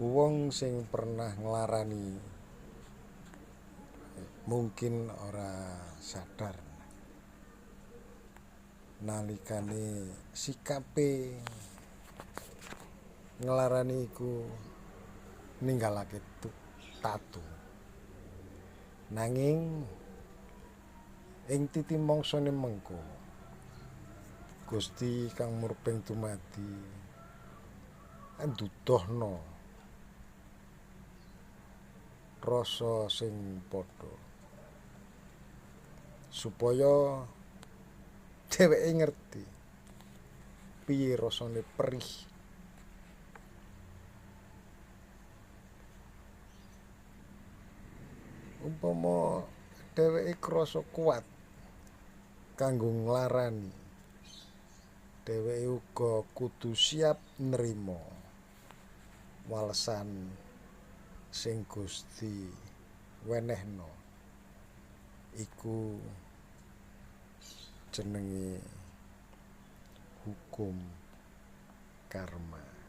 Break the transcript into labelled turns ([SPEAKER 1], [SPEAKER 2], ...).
[SPEAKER 1] Wong sing pernah nglarani mungkin ora sadar nalikane sikape nglarani iku ninggalake tatu. Nanging ing titi mangsane mengko Gusti kang murping dumadi nduduhna rasa sing padha supaya dheweke ngerti piye rasane perih umpama dheweke krasa kuat kanggo nglarani dheweke uga kudu siap nrima walesan sing Gusti wenehna iku jenenge hukum karma.